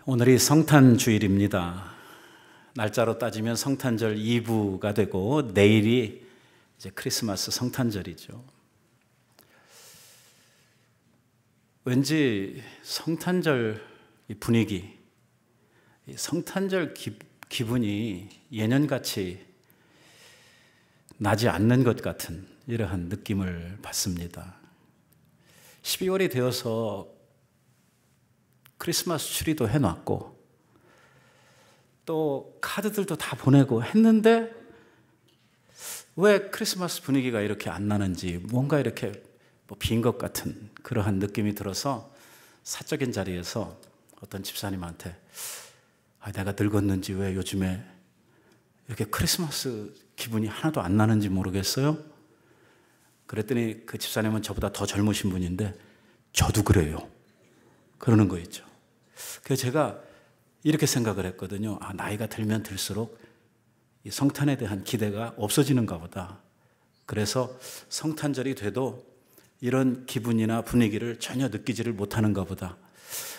오늘이 성탄주일입니다. 날짜로 따지면 성탄절 2부가 되고 내일이 이제 크리스마스 성탄절이죠. 왠지 성탄절 분위기, 성탄절 기분이 예년같이 나지 않는 것 같은 이러한 느낌을 받습니다. 12월이 되어서 크리스마스 추리도 해놨고 또 카드들도 다 보내고 했는데 왜 크리스마스 분위기가 이렇게 안 나는지 뭔가 이렇게 빈 것 같은 그러한 느낌이 들어서 사적인 자리에서 어떤 집사님한테 내가 늙었는지 왜 요즘에 이렇게 크리스마스 기분이 하나도 안 나는지 모르겠어요. 그랬더니 그 집사님은 저보다 더 젊으신 분인데 저도 그래요. 그러는 거 있죠. 그래서 제가 이렇게 생각을 했거든요. 나이가 들면 들수록 이 성탄에 대한 기대가 없어지는가 보다. 그래서 성탄절이 돼도 이런 기분이나 분위기를 전혀 느끼지를 못하는가 보다.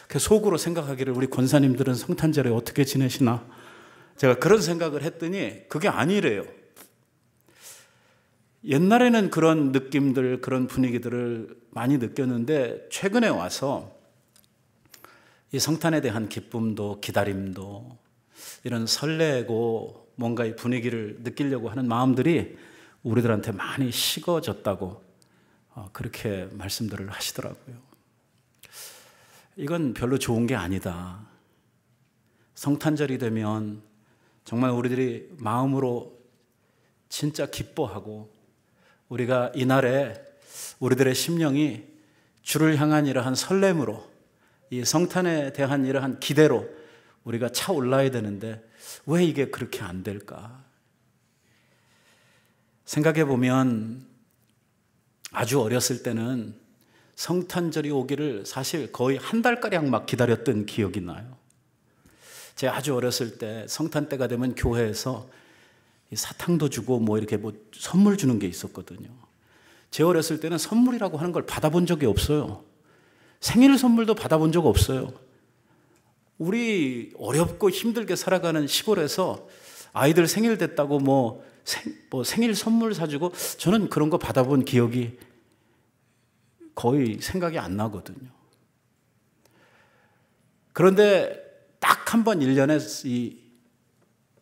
그래서 속으로 생각하기를 우리 권사님들은 성탄절에 어떻게 지내시나? 제가 그런 생각을 했더니 그게 아니래요. 옛날에는 그런 느낌들, 그런 분위기들을 많이 느꼈는데 최근에 와서 이 성탄에 대한 기쁨도 기다림도 이런 설레고 뭔가 이 분위기를 느끼려고 하는 마음들이 우리들한테 많이 식어졌다고 그렇게 말씀들을 하시더라고요. 이건 별로 좋은 게 아니다. 성탄절이 되면 정말 우리들이 마음으로 진짜 기뻐하고 우리가 이날에 우리들의 심령이 주를 향한 이러한 설렘으로 이 성탄에 대한 이러한 기대로 우리가 차올라야 되는데 왜 이게 그렇게 안 될까? 생각해 보면 아주 어렸을 때는 성탄절이 오기를 사실 거의 한 달가량 막 기다렸던 기억이 나요. 제가 아주 어렸을 때 성탄 때가 되면 교회에서 사탕도 주고 이렇게 선물 주는 게 있었거든요. 제 어렸을 때는 선물이라고 하는 걸 받아본 적이 없어요. 생일 선물도 받아본 적 없어요. 우리 어렵고 힘들게 살아가는 시골에서 아이들 생일 됐다고 생일 선물 사주고 저는 그런 거 받아본 기억이 거의 생각이 안 나거든요. 그런데 딱 한 번 1년에 이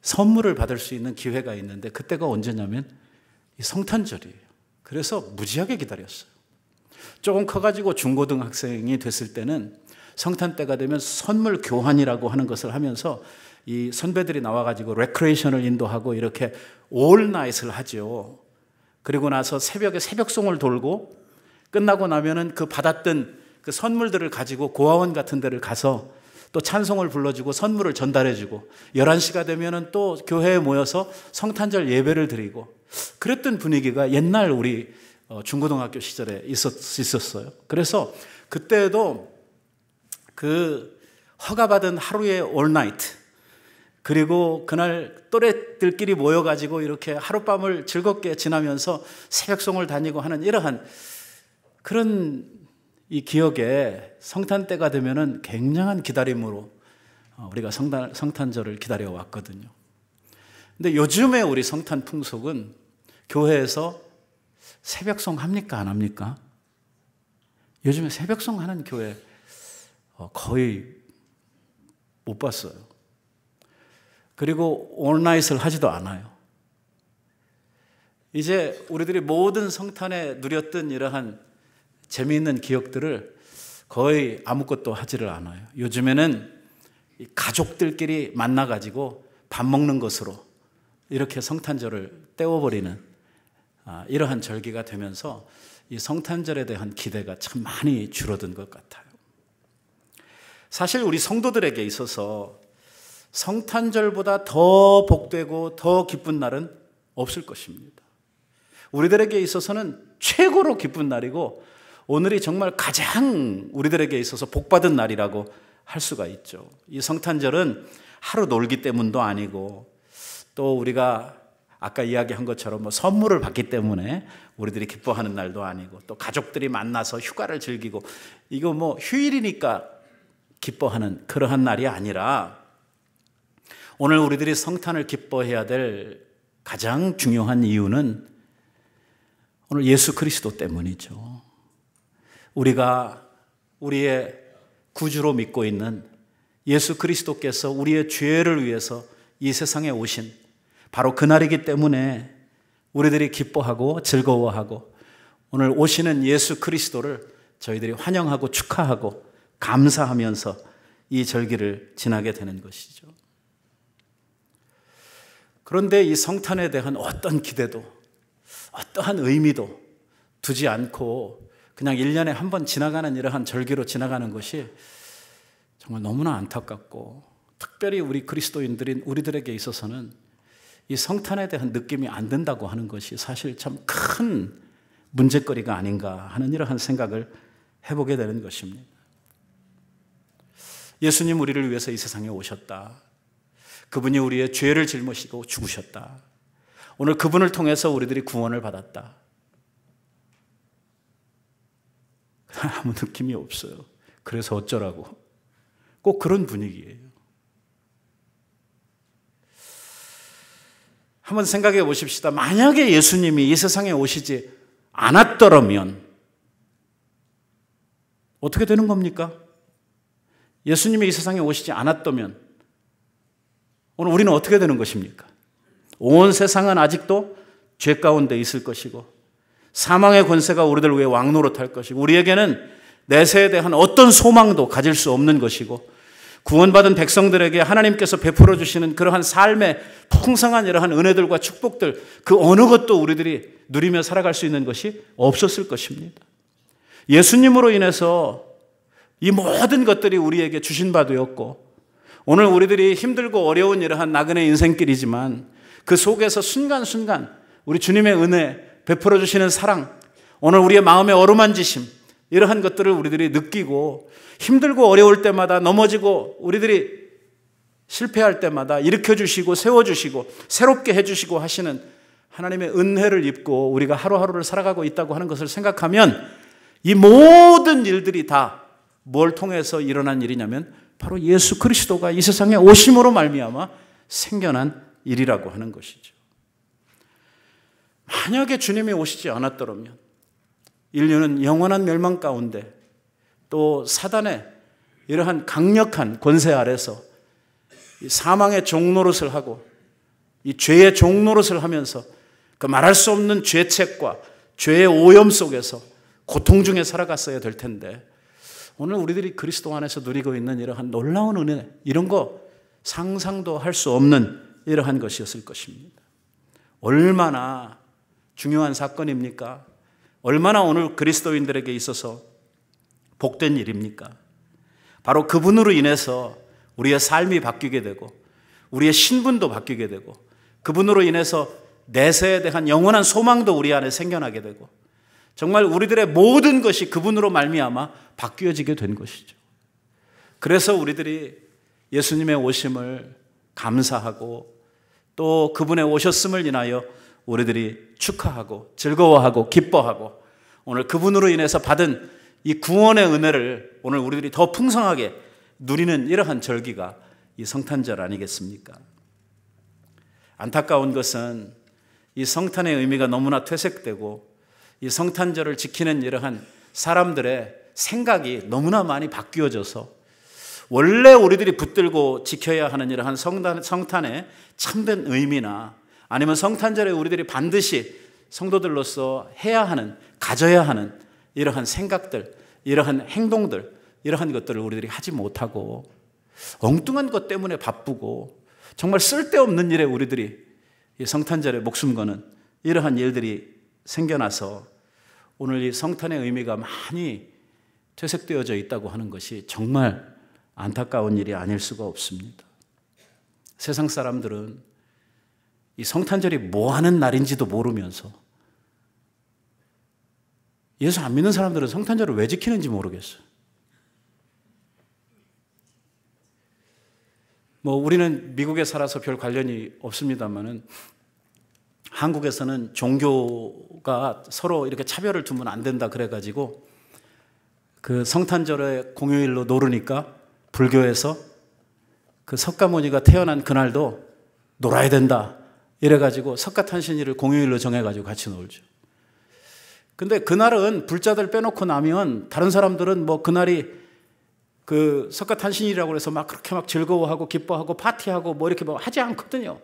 선물을 받을 수 있는 기회가 있는데 그때가 언제냐면 이 성탄절이에요. 그래서 무지하게 기다렸어요. 조금 커가지고 중고등학생이 됐을 때는 성탄 때가 되면 선물 교환이라고 하는 것을 하면서 이 선배들이 나와가지고 레크레이션을 인도하고 이렇게 올나잇을 하죠. 그리고 나서 새벽에 새벽송을 돌고 끝나고 나면은 그 받았던 그 선물들을 가지고 고아원 같은 데를 가서 또 찬송을 불러주고 선물을 전달해주고 11시가 되면은 또 교회에 모여서 성탄절 예배를 드리고 그랬던 분위기가 옛날 우리 중고등학교 시절에 있었어요. 그래서 그때도 그 허가받은 하루의 올나이트 그리고 그날 또래들끼리 모여가지고 이렇게 하룻밤을 즐겁게 지나면서 새벽송을 다니고 하는 이러한 그런 이 기억에 성탄 때가 되면은 굉장한 기다림으로 우리가 성탄절을 기다려 왔거든요. 근데 요즘에 우리 성탄 풍속은 교회에서 새벽송 합니까? 안 합니까? 요즘에 새벽송 하는 교회 거의 못 봤어요. 그리고 온라인을 하지도 않아요. 이제 우리들이 모든 성탄에 누렸던 이러한 재미있는 기억들을 거의 아무것도 하지를 않아요. 요즘에는 가족들끼리 만나가지고 밥 먹는 것으로 이렇게 성탄절을 때워버리는 이러한 절기가 되면서 이 성탄절에 대한 기대가 참 많이 줄어든 것 같아요. 사실 우리 성도들에게 있어서 성탄절보다 더 복되고 더 기쁜 날은 없을 것입니다. 우리들에게 있어서는 최고로 기쁜 날이고 오늘이 정말 가장 우리들에게 있어서 복받은 날이라고 할 수가 있죠. 이 성탄절은 하루 놀기 때문도 아니고 또 우리가 아까 이야기한 것처럼 선물을 받기 때문에 우리들이 기뻐하는 날도 아니고 또 가족들이 만나서 휴가를 즐기고 이거 휴일이니까 기뻐하는 그러한 날이 아니라 오늘 우리들이 성탄을 기뻐해야 될 가장 중요한 이유는 오늘 예수 그리스도 때문이죠. 우리가 우리의 구주로 믿고 있는 예수 그리스도께서 우리의 죄를 위해서 이 세상에 오신 바로 그날이기 때문에 우리들이 기뻐하고 즐거워하고 오늘 오시는 예수 그리스도를 저희들이 환영하고 축하하고 감사하면서 이 절기를 지나게 되는 것이죠. 그런데 이 성탄에 대한 어떤 기대도 어떠한 의미도 두지 않고 그냥 1년에 한 번 지나가는 이러한 절기로 지나가는 것이 정말 너무나 안타깝고 특별히 우리 그리스도인들인 우리들에게 있어서는 이 성탄에 대한 느낌이 안 든다고 하는 것이 사실 참 큰 문제거리가 아닌가 하는 이러한 생각을 해보게 되는 것입니다. 예수님 우리를 위해서 이 세상에 오셨다. 그분이 우리의 죄를 짊어지고 죽으셨다. 오늘 그분을 통해서 우리들이 구원을 받았다. 아무 느낌이 없어요. 그래서 어쩌라고. 꼭 그런 분위기예요. 한번 생각해 보십시다. 만약에 예수님이 이 세상에 오시지 않았더라면 어떻게 되는 겁니까? 예수님이 이 세상에 오시지 않았다면 오늘 우리는 어떻게 되는 것입니까? 온 세상은 아직도 죄 가운데 있을 것이고 사망의 권세가 우리들 위해 왕노릇할 것이고 우리에게는 내세에 대한 어떤 소망도 가질 수 없는 것이고 구원받은 백성들에게 하나님께서 베풀어 주시는 그러한 삶의 풍성한 이러한 은혜들과 축복들 그 어느 것도 우리들이 누리며 살아갈 수 있는 것이 없었을 것입니다. 예수님으로 인해서 이 모든 것들이 우리에게 주신 바 되었고 오늘 우리들이 힘들고 어려운 이러한 나그네 인생길이지만 그 속에서 순간순간 우리 주님의 은혜 베풀어 주시는 사랑 오늘 우리의 마음의 어루만지심 이러한 것들을 우리들이 느끼고 힘들고 어려울 때마다 넘어지고 우리들이 실패할 때마다 일으켜주시고 세워주시고 새롭게 해주시고 하시는 하나님의 은혜를 입고 우리가 하루하루를 살아가고 있다고 하는 것을 생각하면 이 모든 일들이 다 뭘 통해서 일어난 일이냐면 바로 예수 그리스도가 이 세상에 오심으로 말미암아 생겨난 일이라고 하는 것이죠. 만약에 주님이 오시지 않았더라면 인류는 영원한 멸망 가운데 또 사단의 이러한 강력한 권세 아래서 이 사망의 종노릇을 하고 이 죄의 종노릇을 하면서 그 말할 수 없는 죄책과 죄의 오염 속에서 고통 중에 살아갔어야 될 텐데 오늘 우리들이 그리스도 안에서 누리고 있는 이러한 놀라운 은혜 이런 거 상상도 할 수 없는 이러한 것이었을 것입니다. 얼마나 중요한 사건입니까? 얼마나 오늘 그리스도인들에게 있어서 복된 일입니까? 바로 그분으로 인해서 우리의 삶이 바뀌게 되고 우리의 신분도 바뀌게 되고 그분으로 인해서 내세에 대한 영원한 소망도 우리 안에 생겨나게 되고 정말 우리들의 모든 것이 그분으로 말미암아 바뀌어지게 된 것이죠. 그래서 우리들이 예수님의 오심을 감사하고 또 그분의 오셨음을 인하여 우리들이 축하하고 즐거워하고 기뻐하고 오늘 그분으로 인해서 받은 이 구원의 은혜를 오늘 우리들이 더 풍성하게 누리는 이러한 절기가 이 성탄절 아니겠습니까? 안타까운 것은 이 성탄의 의미가 너무나 퇴색되고 이 성탄절을 지키는 이러한 사람들의 생각이 너무나 많이 바뀌어져서 원래 우리들이 붙들고 지켜야 하는 이러한 성탄의 참된 의미나 아니면 성탄절에 우리들이 반드시 성도들로서 해야 하는, 가져야 하는 이러한 생각들, 이러한 행동들, 이러한 것들을 우리들이 하지 못하고 엉뚱한 것 때문에 바쁘고 정말 쓸데없는 일에 우리들이 이 성탄절에 목숨 거는 이러한 일들이 생겨나서 오늘 이 성탄의 의미가 많이 퇴색되어져 있다고 하는 것이 정말 안타까운 일이 아닐 수가 없습니다. 세상 사람들은 이 성탄절이 뭐 하는 날인지도 모르면서 예수 안 믿는 사람들은 성탄절을 왜 지키는지 모르겠어요. 우리는 미국에 살아서 별 관련이 없습니다만은 한국에서는 종교가 서로 이렇게 차별을 두면 안 된다 그래가지고 그 성탄절에 공휴일로 노르니까 불교에서 그 석가모니가 태어난 그날도 놀아야 된다 이래가지고 석가탄신일을 공휴일로 정해가지고 같이 놀죠. 근데 그날은 불자들 빼놓고 나면 다른 사람들은 뭐 그날이 그 석가탄신일이라고 해서 막 그렇게 막 즐거워하고 기뻐하고 파티하고 뭐 이렇게 뭐 하지 않거든요.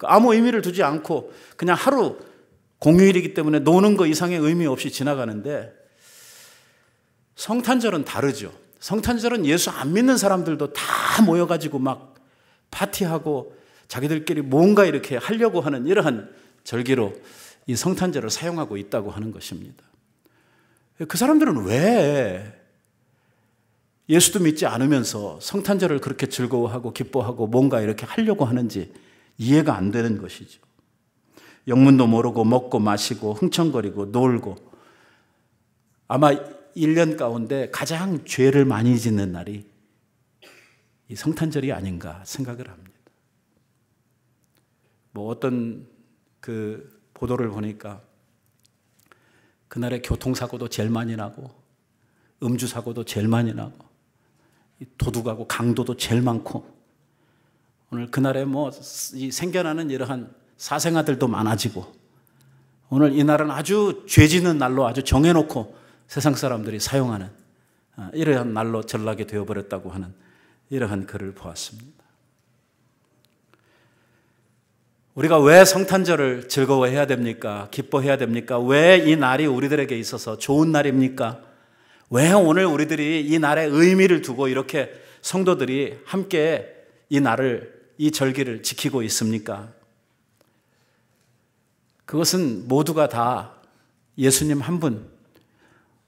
아무 의미를 두지 않고 그냥 하루 공휴일이기 때문에 노는 거 이상의 의미 없이 지나가는데, 성탄절은 다르죠. 성탄절은 예수 안 믿는 사람들도 다 모여가지고 막 파티하고 자기들끼리 뭔가 이렇게 하려고 하는 이러한 절기로 이 성탄절을 사용하고 있다고 하는 것입니다. 그 사람들은 왜 예수도 믿지 않으면서 성탄절을 그렇게 즐거워하고 기뻐하고 뭔가 이렇게 하려고 하는지 이해가 안 되는 것이죠. 영문도 모르고 먹고 마시고 흥청거리고 놀고, 아마 1년 가운데 가장 죄를 많이 짓는 날이 이 성탄절이 아닌가 생각을 합니다. 뭐 어떤 그 보도를 보니까 그날에 교통사고도 제일 많이 나고 음주사고도 제일 많이 나고 도둑하고 강도도 제일 많고, 오늘 그날에 뭐 이 생겨나는 이러한 사생아들도 많아지고, 오늘 이날은 아주 죄 짓는 날로 아주 정해놓고 세상 사람들이 사용하는 이러한 날로 전락이 되어버렸다고 하는 이러한 글을 보았습니다. 우리가 왜 성탄절을 즐거워해야 됩니까? 기뻐해야 됩니까? 왜 이 날이 우리들에게 있어서 좋은 날입니까? 왜 오늘 우리들이 이 날에 의미를 두고 이렇게 성도들이 함께 이 날을, 이 절기를 지키고 있습니까? 그것은 모두가 다 예수님 한 분,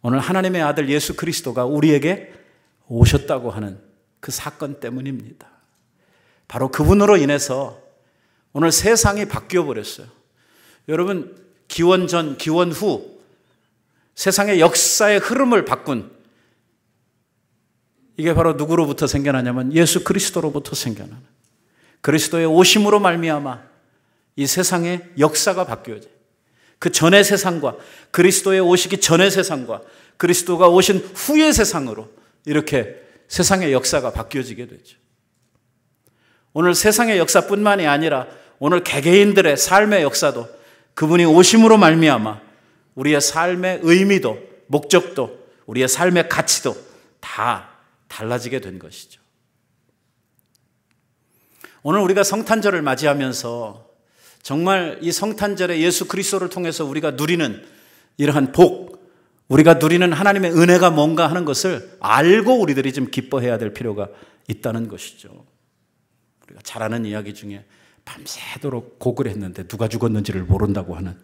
오늘 하나님의 아들 예수 그리스도가 우리에게 오셨다고 하는 그 사건 때문입니다. 바로 그분으로 인해서 오늘 세상이 바뀌어 버렸어요. 여러분, 기원 전, 기원 후 세상의 역사의 흐름을 바꾼, 이게 바로 누구로부터 생겨나냐면 예수 그리스도로부터 생겨나는, 그리스도의 오심으로 말미암아 이 세상의 역사가 바뀌어져요. 그 전의 세상과 그리스도의 오시기 전의 세상과 그리스도가 오신 후의 세상으로 이렇게 세상의 역사가 바뀌어지게 되죠. 오늘 세상의 역사뿐만이 아니라 오늘 개개인들의 삶의 역사도 그분이 오심으로 말미암아 우리의 삶의 의미도 목적도 우리의 삶의 가치도 다 달라지게 된 것이죠. 오늘 우리가 성탄절을 맞이하면서 정말 이 성탄절에 예수 그리스도를 통해서 우리가 누리는 이러한 복, 우리가 누리는 하나님의 은혜가 뭔가 하는 것을 알고 우리들이 좀 기뻐해야 될 필요가 있다는 것이죠. 우리가 잘 아는 이야기 중에 밤새도록 곡을 했는데 누가 죽었는지를 모른다고 하는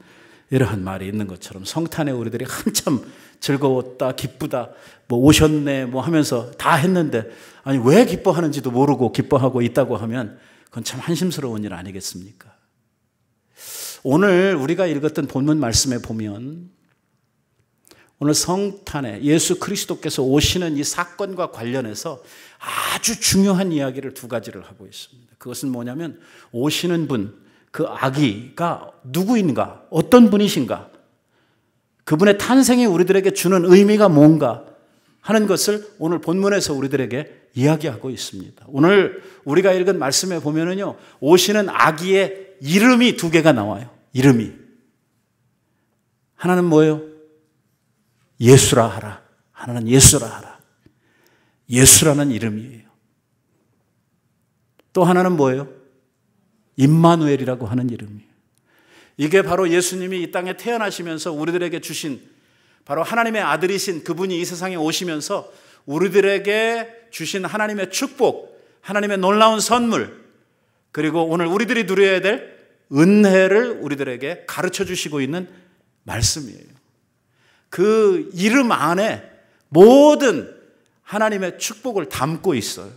이러한 말이 있는 것처럼, 성탄에 우리들이 한참 즐거웠다, 기쁘다, 뭐 오셨네 뭐 하면서 다 했는데, 아니 왜 기뻐하는지도 모르고 기뻐하고 있다고 하면 그건 참 한심스러운 일 아니겠습니까? 오늘 우리가 읽었던 본문 말씀에 보면 오늘 성탄에 예수 그리스도께서 오시는 이 사건과 관련해서 아주 중요한 이야기를 두 가지를 하고 있습니다. 그것은 뭐냐면 오시는 분, 그 아기가 누구인가, 어떤 분이신가, 그분의 탄생이 우리들에게 주는 의미가 뭔가 하는 것을 오늘 본문에서 우리들에게 이야기하고 있습니다. 오늘 우리가 읽은 말씀에 보면은요, 오시는 아기의 이름이 두 개가 나와요. 이름이. 하나는 뭐예요? 예수라 하라. 하나는 예수라 하라. 예수라는 이름이에요. 또 하나는 뭐예요? 임마누엘이라고 하는 이름이에요. 이게 바로 예수님이 이 땅에 태어나시면서 우리들에게 주신, 바로 하나님의 아들이신 그분이 이 세상에 오시면서 우리들에게 주신 하나님의 축복, 하나님의 놀라운 선물, 그리고 오늘 우리들이 누려야 될 은혜를 우리들에게 가르쳐 주시고 있는 말씀이에요. 그 이름 안에 모든 하나님의 축복을 담고 있어요.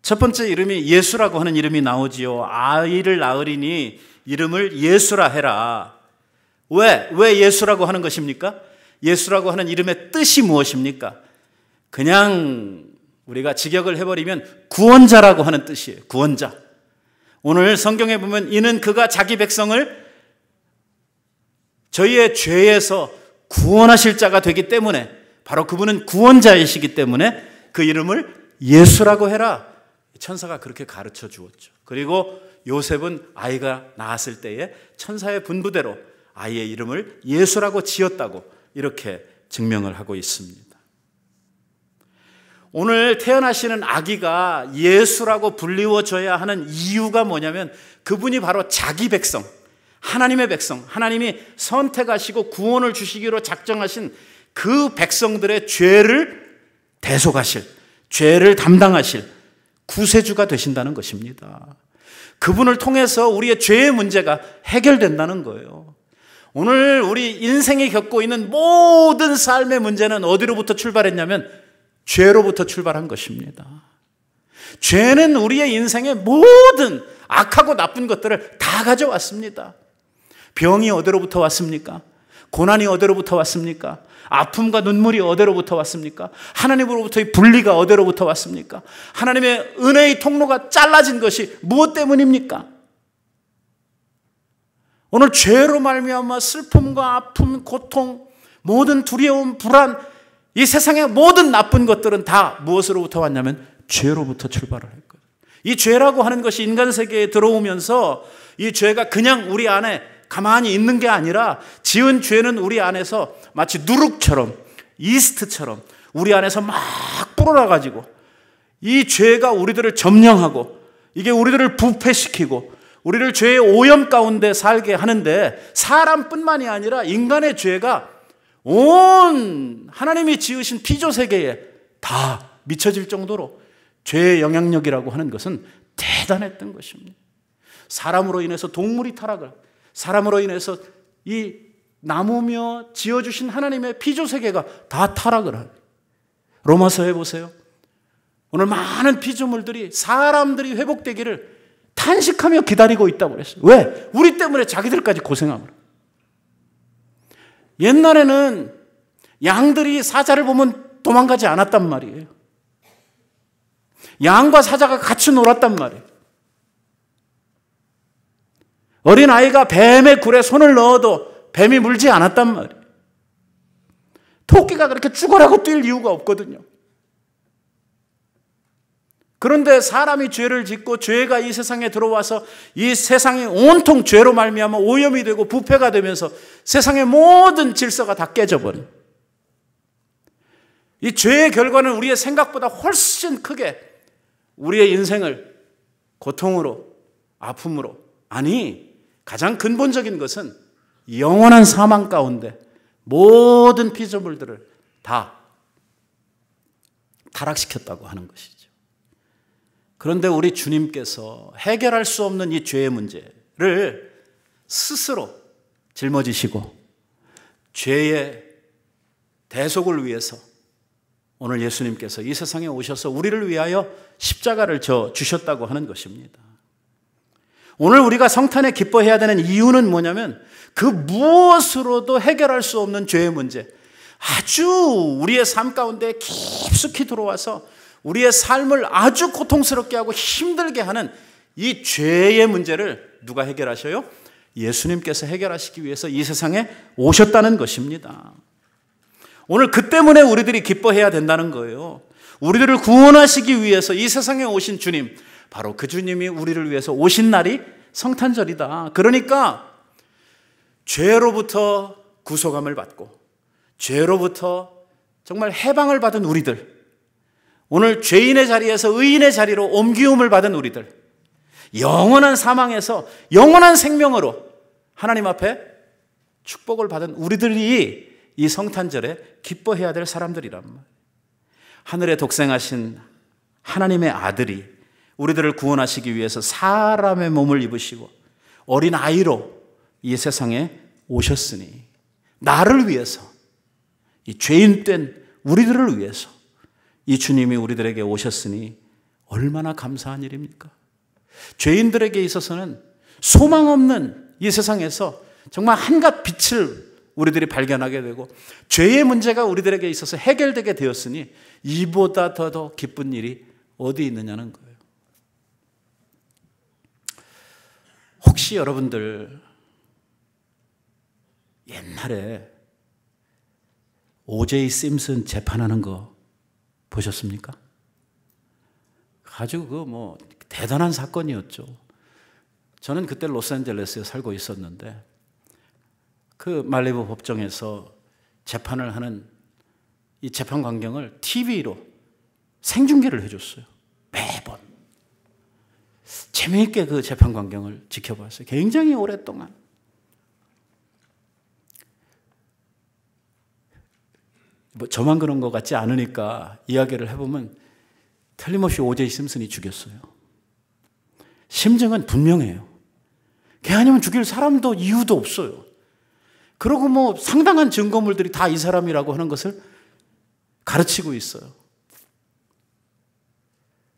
첫 번째 이름이 예수라고 하는 이름이 나오지요. 아이를 낳으리니 이름을 예수라 해라. 왜 예수라고 하는 것입니까? 예수라고 하는 이름의 뜻이 무엇입니까? 그냥 우리가 직역을 해버리면 구원자라고 하는 뜻이에요. 구원자. 오늘 성경에 보면 이는 그가 자기 백성을 저희의 죄에서 구원하실 자가 되기 때문에 바로 그분은 구원자이시기 때문에 그 이름을 예수라고 해라. 천사가 그렇게 가르쳐 주었죠. 그리고 요셉은 아이가 낳았을 때에 천사의 분부대로 아이의 이름을 예수라고 지었다고 이렇게 증명을 하고 있습니다. 오늘 태어나시는 아기가 예수라고 불리워져야 하는 이유가 뭐냐면 그분이 바로 자기 백성, 하나님의 백성, 하나님이 선택하시고 구원을 주시기로 작정하신 그 백성들의 죄를 대속하실, 죄를 담당하실 구세주가 되신다는 것입니다. 그분을 통해서 우리의 죄의 문제가 해결된다는 거예요. 오늘 우리 인생이 겪고 있는 모든 삶의 문제는 어디로부터 출발했냐면 죄로부터 출발한 것입니다. 죄는 우리의 인생의 모든 악하고 나쁜 것들을 다 가져왔습니다. 병이 어디로부터 왔습니까? 고난이 어디로부터 왔습니까? 아픔과 눈물이 어디로부터 왔습니까? 하나님으로부터의 분리가 어디로부터 왔습니까? 하나님의 은혜의 통로가 잘라진 것이 무엇 때문입니까? 오늘 죄로 말미암아 슬픔과 아픔, 고통, 모든 두려움, 불안, 이 세상의 모든 나쁜 것들은 다 무엇으로부터 왔냐면 죄로부터 출발을 했거든요. 이 죄라고 하는 것이 인간 세계에 들어오면서 이 죄가 그냥 우리 안에 가만히 있는 게 아니라 지은 죄는 우리 안에서 마치 누룩처럼 이스트처럼 우리 안에서 막 불어나가지고 이 죄가 우리들을 점령하고 이게 우리들을 부패시키고 우리를 죄의 오염 가운데 살게 하는데 사람뿐만이 아니라 인간의 죄가 온 하나님이 지으신 피조세계에 다 미쳐질 정도로 죄의 영향력이라고 하는 것은 대단했던 것입니다. 사람으로 인해서 동물이 타락을, 사람으로 인해서 이 나무며 지어주신 하나님의 피조세계가 다 타락을 하는. 로마서에 보세요. 오늘 많은 피조물들이 사람들이 회복되기를 탄식하며 기다리고 있다고 그랬어요. 왜? 우리 때문에 자기들까지 고생하고. 옛날에는 양들이 사자를 보면 도망가지 않았단 말이에요. 양과 사자가 같이 놀았단 말이에요. 어린아이가 뱀의 굴에 손을 넣어도 뱀이 물지 않았단 말이에요. 토끼가 그렇게 죽어라고 뛸 이유가 없거든요. 그런데 사람이 죄를 짓고 죄가 이 세상에 들어와서 이 세상이 온통 죄로 말미암아 오염이 되고 부패가 되면서 세상의 모든 질서가 다 깨져버린. 이 죄의 결과는 우리의 생각보다 훨씬 크게 우리의 인생을 고통으로, 아픔으로, 아니 가장 근본적인 것은 영원한 사망 가운데 모든 피조물들을 다 타락시켰다고 하는 것이죠. 그런데 우리 주님께서 해결할 수 없는 이 죄의 문제를 스스로 짊어지시고 죄의 대속을 위해서 오늘 예수님께서 이 세상에 오셔서 우리를 위하여 십자가를 져 주셨다고 하는 것입니다. 오늘 우리가 성탄에 기뻐해야 되는 이유는 뭐냐면 그 무엇으로도 해결할 수 없는 죄의 문제, 아주 우리의 삶 가운데 깊숙이 들어와서 우리의 삶을 아주 고통스럽게 하고 힘들게 하는 이 죄의 문제를 누가 해결하셔요? 예수님께서 해결하시기 위해서 이 세상에 오셨다는 것입니다. 오늘 그 때문에 우리들이 기뻐해야 된다는 거예요. 우리들을 구원하시기 위해서 이 세상에 오신 주님, 바로 그 주님이 우리를 위해서 오신 날이 성탄절이다. 그러니까 죄로부터 구속함을 받고 죄로부터 정말 해방을 받은 우리들, 오늘 죄인의 자리에서 의인의 자리로 옮기움을 받은 우리들, 영원한 사망에서 영원한 생명으로 하나님 앞에 축복을 받은 우리들이 이 성탄절에 기뻐해야 될 사람들이란 말이에요. 하늘에 독생하신 하나님의 아들이 우리들을 구원하시기 위해서 사람의 몸을 입으시고 어린 아이로 이 세상에 오셨으니 나를 위해서, 이 죄인된 우리들을 위해서 이 주님이 우리들에게 오셨으니 얼마나 감사한 일입니까? 죄인들에게 있어서는 소망 없는 이 세상에서 정말 한갓 빛을 우리들이 발견하게 되고 죄의 문제가 우리들에게 있어서 해결되게 되었으니 이보다 더 기쁜 일이 어디 있느냐는 거예요. 혹시 여러분들 옛날에 O.J. 심슨 재판하는 거 보셨습니까? 아주 대단한 사건이었죠. 저는 그때 로스앤젤레스에 살고 있었는데 그 말리부 법정에서 재판을 하는 이 재판 광경을 TV로 생중계를 해줬어요. 매번. 재미있게 그 재판 광경을 지켜봤어요. 굉장히 오랫동안. 저만 그런 것 같지 않으니까 이야기를 해보면 틀림없이 O.J. 심슨이 죽였어요. 심증은 분명해요. 걔 아니면 죽일 사람도 이유도 없어요. 그리고 상당한 증거물들이 다 이 사람이라고 하는 것을 가르치고 있어요.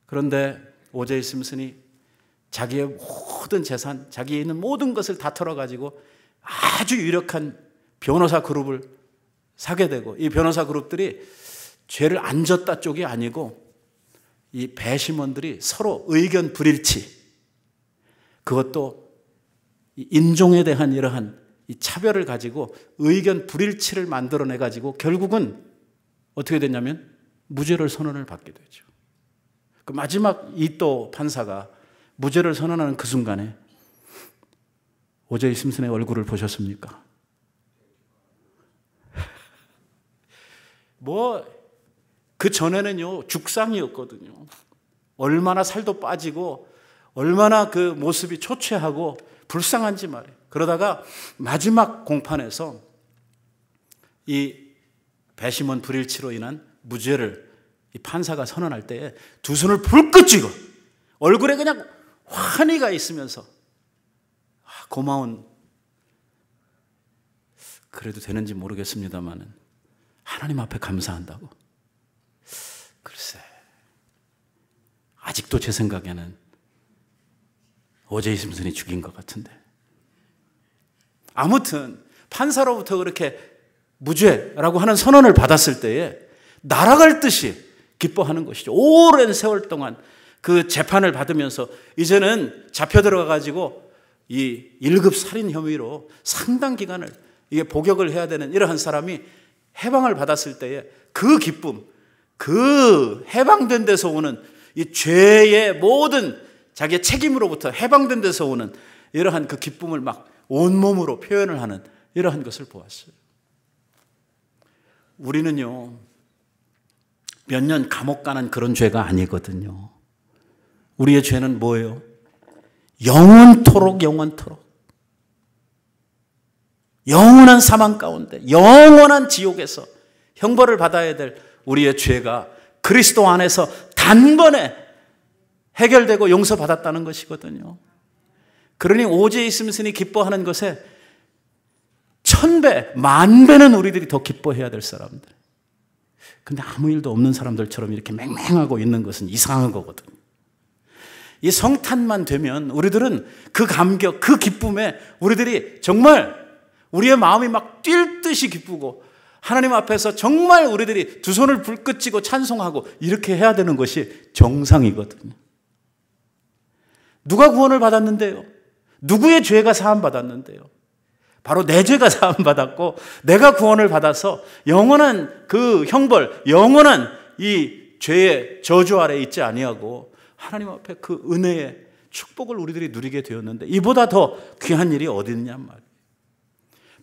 그런데 O.J. 심슨이 자기의 모든 재산, 자기에 있는 모든 것을 다 털어가지고 아주 유력한 변호사 그룹을 사게 되고, 이 변호사 그룹들이 죄를 안 졌다 쪽이 아니고 이 배심원들이 서로 의견 불일치, 그것도 인종에 대한 이러한 이 차별을 가지고 의견 불일치를 만들어내 가지고 결국은 어떻게 됐냐면 무죄를 선언을 받게 되죠. 그 마지막 이또 판사가 무죄를 선언하는 그 순간에 O.J. 심슨의 얼굴을 보셨습니까? 그 전에는요, 죽상이었거든요. 얼마나 살도 빠지고, 얼마나 그 모습이 초췌하고 불쌍한지 말이에요. 그러다가 마지막 공판에서 이 배심원 불일치로 인한 무죄를 이 판사가 선언할 때에 두 손을 불끈 쥐고 얼굴에 그냥 환희가 있으면서 고마운, 그래도 되는지 모르겠습니다만은 하나님 앞에 감사한다고. 글쎄, 아직도 제 생각에는 O.J. 심슨이 죽인 것 같은데. 아무튼 판사로부터 그렇게 무죄라고 하는 선언을 받았을 때에 날아갈 듯이 기뻐하는 것이죠. 오랜 세월 동안 그 재판을 받으면서 이제는 잡혀 들어가가지고 이 1급 살인 혐의로 상당 기간을 이게 복역을 해야 되는 이러한 사람이 해방을 받았을 때에 그 기쁨, 그 해방된 데서 오는 이 죄의 모든 자기의 책임으로부터 해방된 데서 오는 이러한 그 기쁨을 막 온몸으로 표현을 하는 이러한 것을 보았어요. 우리는요, 몇 년 감옥 가는 그런 죄가 아니거든요. 우리의 죄는 뭐예요? 영원토록 영원한 사망 가운데, 영원한 지옥에서 형벌을 받아야 될 우리의 죄가 그리스도 안에서 단번에 해결되고 용서받았다는 것이거든요. 그러니 O.J. 심슨이 기뻐하는 것에 1000배, 10,000배는 우리들이 더 기뻐해야 될 사람들. 근데 아무 일도 없는 사람들처럼 이렇게 맹맹하고 있는 것은 이상한 거거든요. 이 성탄만 되면 우리들은 그 감격, 그 기쁨에 우리들이 정말 우리의 마음이 막 뛸 듯이 기쁘고 하나님 앞에서 정말 우리들이 두 손을 불끈 쥐고 찬송하고 이렇게 해야 되는 것이 정상이거든요. 누가 구원을 받았는데요? 누구의 죄가 사함받았는데요? 바로 내 죄가 사함받았고 내가 구원을 받아서 영원한 그 형벌, 영원한 이 죄의 저주 아래 있지 아니하고 하나님 앞에 그 은혜의 축복을 우리들이 누리게 되었는데 이보다 더 귀한 일이 어디 있냔 말이에요.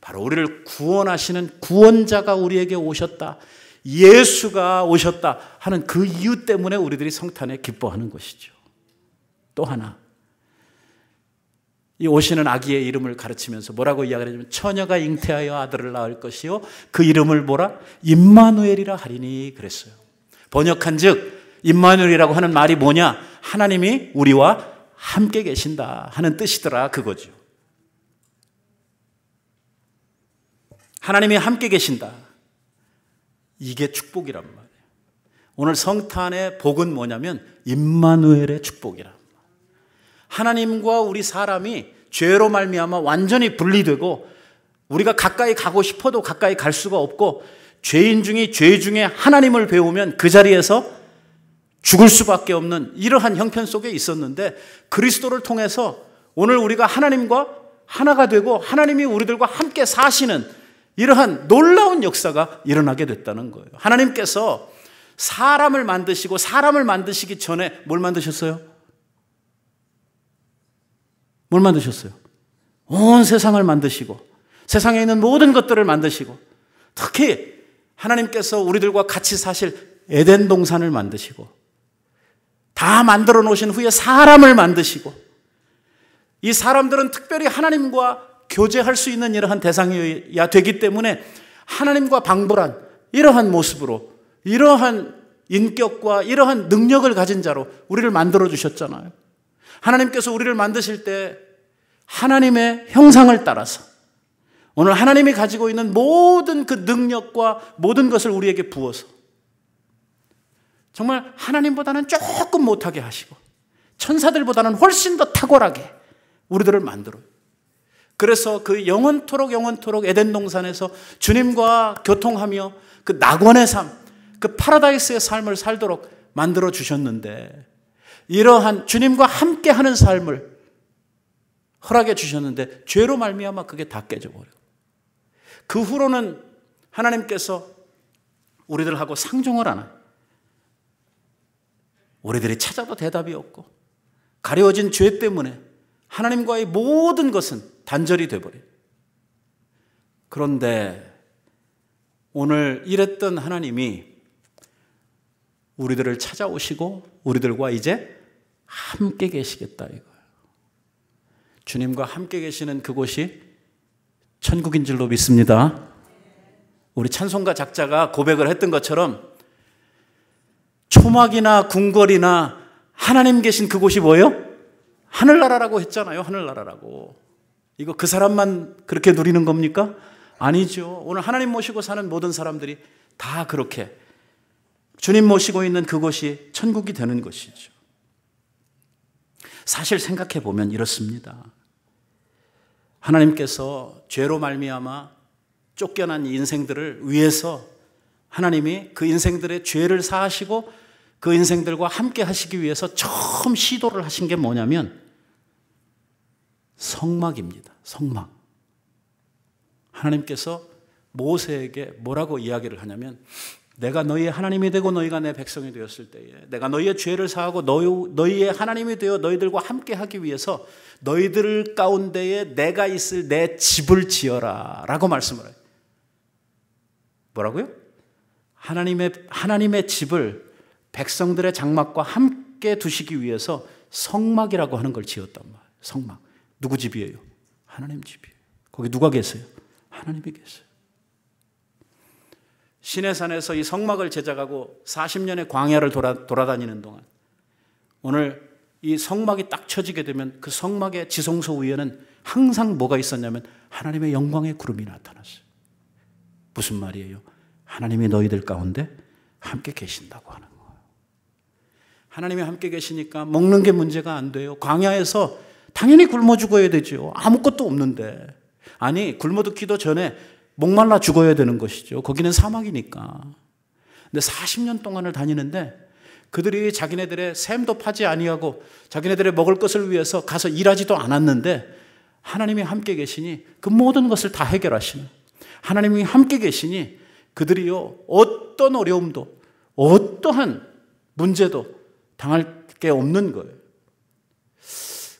바로 우리를 구원하시는 구원자가 우리에게 오셨다, 예수가 오셨다 하는 그 이유 때문에 우리들이 성탄에 기뻐하는 것이죠. 또 하나, 이 오시는 아기의 이름을 가르치면서 뭐라고 이야기를 하냐면 처녀가 잉태하여 아들을 낳을 것이요 그 이름을 뭐라? 임마누엘이라 하리니 그랬어요. 번역한즉 임마누엘이라고 하는 말이 뭐냐? 하나님이 우리와 함께 계신다 하는 뜻이더라, 그거죠. 하나님이 함께 계신다, 이게 축복이란 말이에요. 오늘 성탄의 복은 뭐냐면 임마누엘의 축복이란 말이에요. 하나님과 우리 사람이 죄로 말미암아 완전히 분리되고 우리가 가까이 가고 싶어도 가까이 갈 수가 없고 죄인 중에 죄 중에 하나님을 배우면 그 자리에서 죽을 수밖에 없는 이러한 형편 속에 있었는데 그리스도를 통해서 오늘 우리가 하나님과 하나가 되고 하나님이 우리들과 함께 사시는 이러한 놀라운 역사가 일어나게 됐다는 거예요. 하나님께서 사람을 만드시고 사람을 만드시기 전에 뭘 만드셨어요? 뭘 만드셨어요? 온 세상을 만드시고 세상에 있는 모든 것들을 만드시고 특히 하나님께서 우리들과 같이 사실 에덴 동산을 만드시고 다 만들어 놓으신 후에 사람을 만드시고 이 사람들은 특별히 하나님과 교제할 수 있는 이러한 대상이어야 되기 때문에 하나님과 방불한 이러한 모습으로 이러한 인격과 이러한 능력을 가진 자로 우리를 만들어 주셨잖아요. 하나님께서 우리를 만드실 때 하나님의 형상을 따라서 오늘 하나님이 가지고 있는 모든 그 능력과 모든 것을 우리에게 부어서 정말 하나님보다는 조금 못하게 하시고 천사들보다는 훨씬 더 탁월하게 우리들을 만들어요. 그래서 그 영원토록 에덴 동산에서 주님과 교통하며 그 낙원의 삶, 그 파라다이스의 삶을 살도록 만들어 주셨는데 이러한 주님과 함께하는 삶을 허락해 주셨는데 죄로 말미암아 그게 다 깨져버려요. 그 후로는 하나님께서 우리들하고 상종을 안 해요. 우리들이 찾아도 대답이 없고 가려워진 죄 때문에 하나님과의 모든 것은 단절이 되어버려요. 그런데 오늘 이랬던 하나님이 우리들을 찾아오시고 우리들과 이제 함께 계시겠다 이거예요. 주님과 함께 계시는 그곳이 천국인 줄로 믿습니다. 우리 찬송가 작자가 고백을 했던 것처럼 초막이나 궁궐이나 하나님 계신 그곳이 뭐예요? 하늘나라라고 했잖아요. 하늘나라라고. 이거 그 사람만 그렇게 누리는 겁니까? 아니죠. 오늘 하나님 모시고 사는 모든 사람들이 다 그렇게 주님 모시고 있는 그곳이 천국이 되는 것이죠. 사실 생각해 보면 이렇습니다. 하나님께서 죄로 말미암아 쫓겨난 인생들을 위해서 하나님이 그 인생들의 죄를 사하시고 그 인생들과 함께 하시기 위해서 처음 시도를 하신 게 뭐냐면 성막입니다. 성막. 하나님께서 모세에게 뭐라고 이야기를 하냐면 내가 너희의 하나님이 되고 너희가 내 백성이 되었을 때에 내가 너희의 죄를 사하고 너희의 하나님이 되어 너희들과 함께 하기 위해서 너희들 가운데에 내가 있을 내 집을 지어라 라고 말씀을 해요. 뭐라고요? 하나님의 집을 백성들의 장막과 함께 두시기 위해서 성막이라고 하는 걸 지었단 말이에요. 성막. 누구 집이에요? 하나님 집이에요. 거기 누가 계세요? 하나님이 계세요. 시내산에서 이 성막을 제작하고 40년의 광야를 돌아다니는 동안 오늘 이 성막이 딱 쳐지게 되면 그 성막의 지성소 위에는 항상 뭐가 있었냐면 하나님의 영광의 구름이 나타났어요. 무슨 말이에요? 하나님이 너희들 가운데 함께 계신다고 하는 거예요. 하나님이 함께 계시니까 먹는 게 문제가 안 돼요. 광야에서 당연히 굶어 죽어야 되죠. 아무것도 없는데. 아니 굶어 죽기도 전에 목말라 죽어야 되는 것이죠. 거기는 사막이니까. 근데 40년 동안을 다니는데 그들이 자기네들의 샘도 파지 아니하고 자기네들의 먹을 것을 위해서 가서 일하지도 않았는데 하나님이 함께 계시니 그 모든 것을 다 해결하시는 하나님이 함께 계시니 그들이요 어떤 어려움도 어떠한 문제도 당할 게 없는 거예요.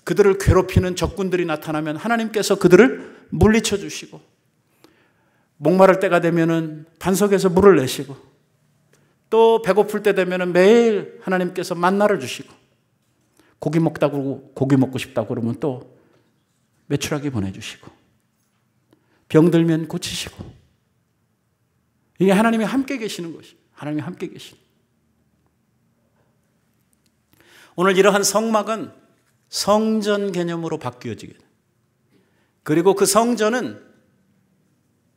그들을 괴롭히는 적군들이 나타나면 하나님께서 그들을 물리쳐 주시고 목마를 때가 되면은 반석에서 물을 내시고 또 배고플 때 되면은 매일 하나님께서 만나를 주시고 고기 먹다고 고기 먹고 싶다고 그러면 또 메추라기 보내주시고 병들면 고치시고 이게 하나님이 함께 계시는 것이 하나님이 함께 계시는 오늘 이러한 성막은 성전 개념으로 바뀌어지게 돼. 그리고 그 성전은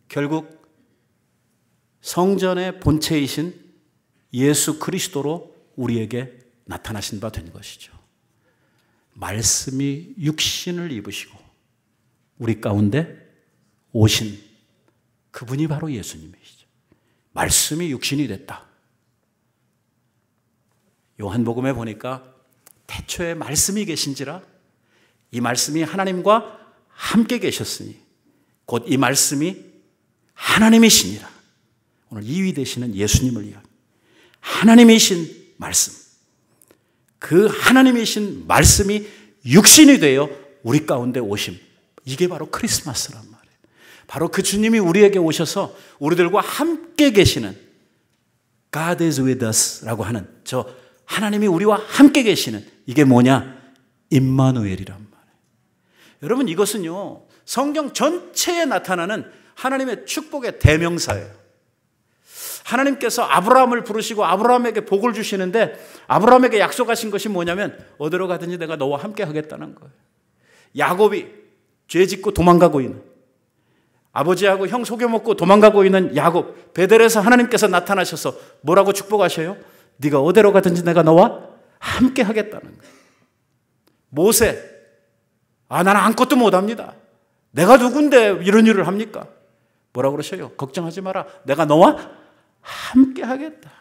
결국 성전의 본체이신 예수 그리스도로 우리에게 나타나신 바 된 것이죠. 말씀이 육신을 입으시고 우리 가운데 오신 그분이 바로 예수님이시죠. 말씀이 육신이 됐다. 요한복음에 보니까 태초에 말씀이 계신지라 이 말씀이 하나님과 함께 계셨으니 곧 이 말씀이 하나님이시니라. 오늘 2위 되시는 예수님을 이야기. 하나님이신 말씀. 그 하나님이신 말씀이 육신이 되어 우리 가운데 오심. 이게 바로 크리스마스란 말이에요. 바로 그 주님이 우리에게 오셔서 우리들과 함께 계시는 God is with us 라고 하는 저 하나님이 우리와 함께 계시는 이게 뭐냐? 임마누엘이란 말이에요. 여러분 이것은요 성경 전체에 나타나는 하나님의 축복의 대명사예요. 하나님께서 아브라함을 부르시고 아브라함에게 복을 주시는데 아브라함에게 약속하신 것이 뭐냐면 어디로 가든지 내가 너와 함께 하겠다는 거예요. 야곱이 죄 짓고 도망가고 있는 아버지하고 형 속여먹고 도망가고 있는 야곱 베델에서 하나님께서 나타나셔서 뭐라고 축복하셔요? 네가 어디로 가든지 내가 너와 함께 하겠다는 거예요. 모세 나는 아무것도 못합니다. 내가 누군데 이런 일을 합니까? 뭐라고 그러셔요? 걱정하지 마라. 내가 너와 함께 하겠다.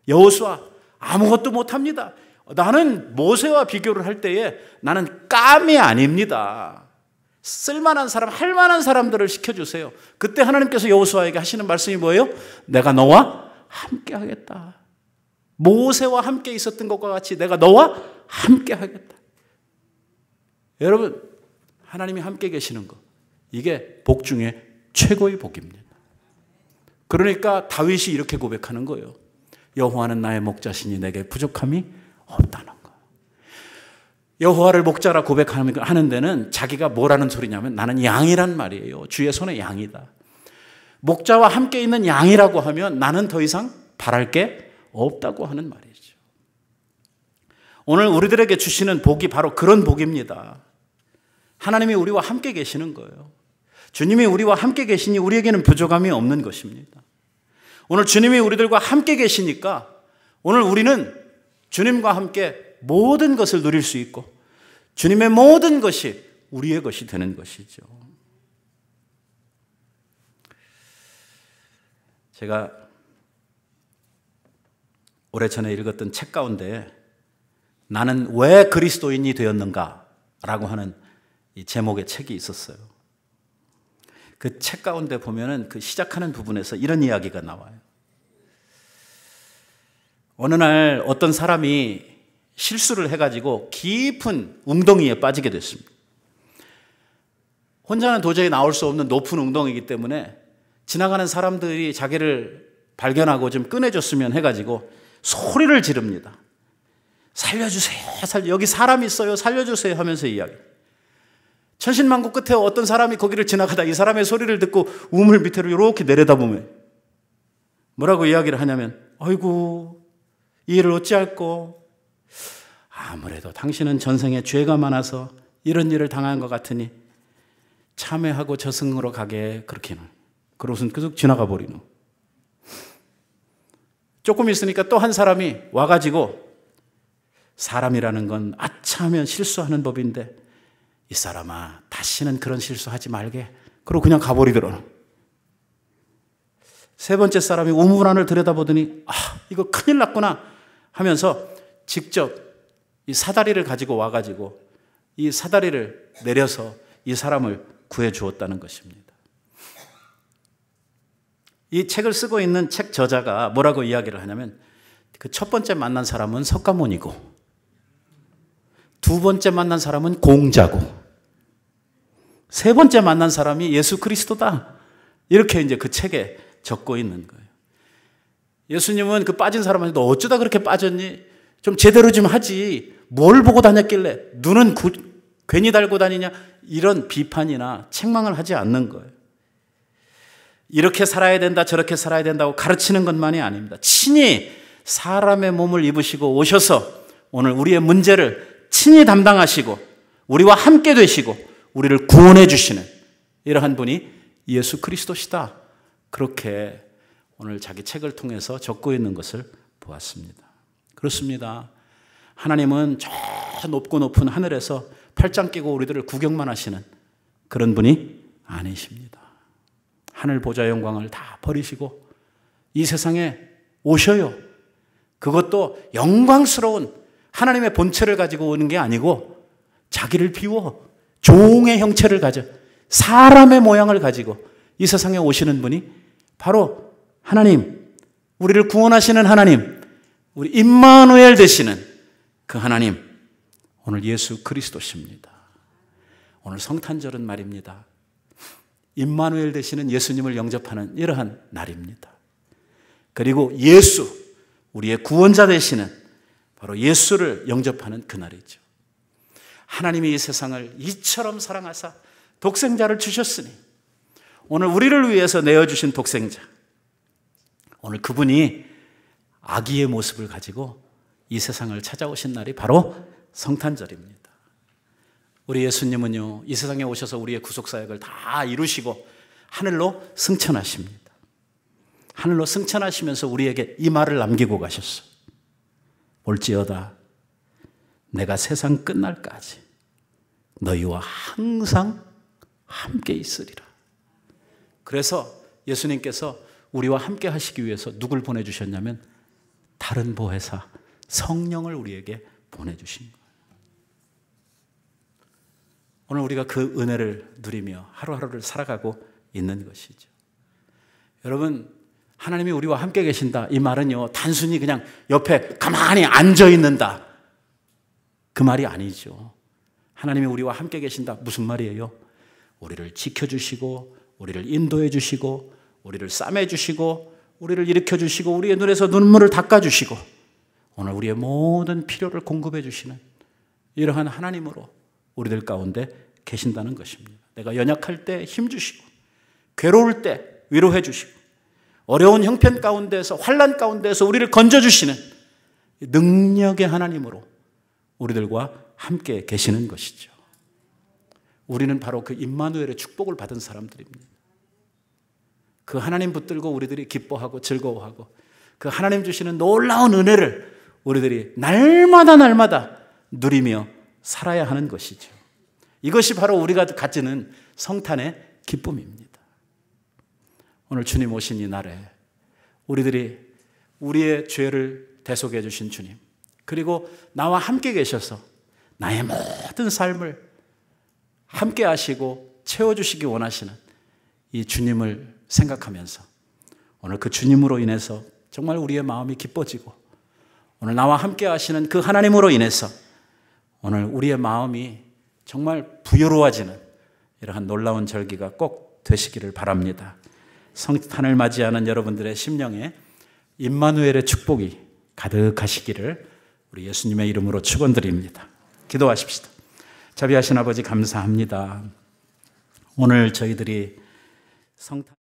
여호수아 아무것도 못합니다. 나는 모세와 비교를 할 때에 나는 깜이 아닙니다. 쓸만한 사람, 할 만한 사람들을 시켜주세요. 그때 하나님께서 여호수아에게 하시는 말씀이 뭐예요? 내가 너와 함께 하겠다. 모세와 함께 있었던 것과 같이 내가 너와 함께 하겠다. 여러분 하나님이 함께 계시는 것 이게 복 중에 최고의 복입니다. 그러니까 다윗이 이렇게 고백하는 거예요. 여호와는 나의 목자시니 내게 부족함이 없다는 거. 여호와를 목자라 고백하는 데는 자기가 뭐라는 소리냐면 나는 양이란 말이에요. 주의 손에 양이다. 목자와 함께 있는 양이라고 하면 나는 더 이상 바랄 게 없다고 하는 말이죠. 오늘 우리들에게 주시는 복이 바로 그런 복입니다. 하나님이 우리와 함께 계시는 거예요. 주님이 우리와 함께 계시니 우리에게는 부족함이 없는 것입니다. 오늘 주님이 우리들과 함께 계시니까 오늘 우리는 주님과 함께 모든 것을 누릴 수 있고 주님의 모든 것이 우리의 것이 되는 것이죠. 제가 오래전에 읽었던 책 가운데 나는 왜 그리스도인이 되었는가 라고 하는 이 제목의 책이 있었어요. 그 책 가운데 보면은 그 시작하는 부분에서 이런 이야기가 나와요. 어느 날 어떤 사람이 실수를 해가지고 깊은 웅덩이에 빠지게 됐습니다. 혼자는 도저히 나올 수 없는 높은 웅덩이이기 때문에 지나가는 사람들이 자기를 발견하고 좀 꺼내줬으면 해가지고 소리를 지릅니다. 살려주세요. 여기 사람 있어요. 살려주세요 하면서 이야기. 천신만고 끝에 어떤 사람이 거기를 지나가다 이 사람의 소리를 듣고 우물 밑으로 이렇게 내려다보면 뭐라고 이야기를 하냐면 아이고 이 일을 어찌할꼬 아무래도 당신은 전생에 죄가 많아서 이런 일을 당한 것 같으니 참회하고 저승으로 가게 그렇게는 그러고선 계속 지나가 버리노. 조금 있으니까 또 한 사람이 와가지고 사람이라는 건 아차하면 실수하는 법인데 이 사람아 다시는 그런 실수하지 말게 그러고 그냥 가버리더라고요. 세 번째 사람이 우물 안을 들여다보더니 이거 큰일 났구나 하면서 직접 이 사다리를 가지고 와가지고 이 사다리를 내려서 이 사람을 구해 주었다는 것입니다. 이 책을 쓰고 있는 책 저자가 뭐라고 이야기를 하냐면 그 첫 번째 만난 사람은 석가모니고 두 번째 만난 사람은 공자고 세 번째 만난 사람이 예수 그리스도다. 이렇게 이제 그 책에 적고 있는 거예요. 예수님은 그 빠진 사람한테 너 어쩌다 그렇게 빠졌니? 좀 제대로 좀 하지. 뭘 보고 다녔길래 눈은 괜히 달고 다니냐? 이런 비판이나 책망을 하지 않는 거예요. 이렇게 살아야 된다 저렇게 살아야 된다고 가르치는 것만이 아닙니다. 친히 사람의 몸을 입으시고 오셔서 오늘 우리의 문제를 친히 담당하시고 우리와 함께 되시고 우리를 구원해 주시는 이러한 분이 예수 그리스도시다. 그렇게 오늘 자기 책을 통해서 적고 있는 것을 보았습니다. 그렇습니다. 하나님은 저 높고 높은 하늘에서 팔짱 끼고 우리들을 구경만 하시는 그런 분이 아니십니다. 하늘 보좌 영광을 다 버리시고 이 세상에 오셔요. 그것도 영광스러운 하나님의 본체를 가지고 오는 게 아니고 자기를 비워 종의 형체를 가져 사람의 모양을 가지고 이 세상에 오시는 분이 바로 하나님, 우리를 구원하시는 하나님, 우리 임마누엘 되시는 그 하나님, 오늘 예수 그리스도십니다. 오늘 성탄절은 말입니다. 임마누엘 되시는 예수님을 영접하는 이러한 날입니다. 그리고 예수, 우리의 구원자 되시는 바로 예수를 영접하는 그날이죠. 하나님이 이 세상을 이처럼 사랑하사 독생자를 주셨으니 오늘 우리를 위해서 내어주신 독생자, 오늘 그분이 아기의 모습을 가지고 이 세상을 찾아오신 날이 바로 성탄절입니다. 우리 예수님은요, 이 세상에 오셔서 우리의 구속사역을 다 이루시고 하늘로 승천하십니다. 하늘로 승천하시면서 우리에게 이 말을 남기고 가셨어요. 볼지어다 내가 세상 끝날까지 너희와 항상 함께 있으리라. 그래서 예수님께서 우리와 함께 하시기 위해서 누굴 보내주셨냐면 다른 보혜사 성령을 우리에게 보내주신 거예요. 오늘 우리가 그 은혜를 누리며 하루하루를 살아가고 있는 것이죠. 여러분, 하나님이 우리와 함께 계신다, 이 말은요 단순히 그냥 옆에 가만히 앉아있는다, 그 말이 아니죠. 하나님이 우리와 함께 계신다 무슨 말이에요? 우리를 지켜주시고 우리를 인도해 주시고 우리를 싸매 주시고 우리를 일으켜 주시고 우리의 눈에서 눈물을 닦아주시고 오늘 우리의 모든 필요를 공급해 주시는 이러한 하나님으로 우리들 가운데 계신다는 것입니다. 내가 연약할 때 힘주시고 괴로울 때 위로해 주시고 어려운 형편 가운데서 환난 가운데서 우리를 건져주시는 능력의 하나님으로 우리들과 함께 계시는 것이죠. 우리는 바로 그 임마누엘의 축복을 받은 사람들입니다. 그 하나님 붙들고 우리들이 기뻐하고 즐거워하고 그 하나님 주시는 놀라운 은혜를 우리들이 날마다 누리며 살아야 하는 것이죠. 이것이 바로 우리가 가지는 성탄의 기쁨입니다. 오늘 주님 오신 이 날에 우리들이 우리의 죄를 대속해 주신 주님, 그리고 나와 함께 계셔서 나의 모든 삶을 함께 하시고 채워주시기 원하시는 이 주님을 생각하면서 오늘 그 주님으로 인해서 정말 우리의 마음이 기뻐지고 오늘 나와 함께 하시는 그 하나님으로 인해서 오늘 우리의 마음이 정말 부유로워지는 이러한 놀라운 절기가 꼭 되시기를 바랍니다. 성탄을 맞이하는 여러분들의 심령에 임마누엘의 축복이 가득하시기를 우리 예수님의 이름으로 축원드립니다. 기도하십시다. 자비하신 아버지 감사합니다. 오늘 저희들이 성탄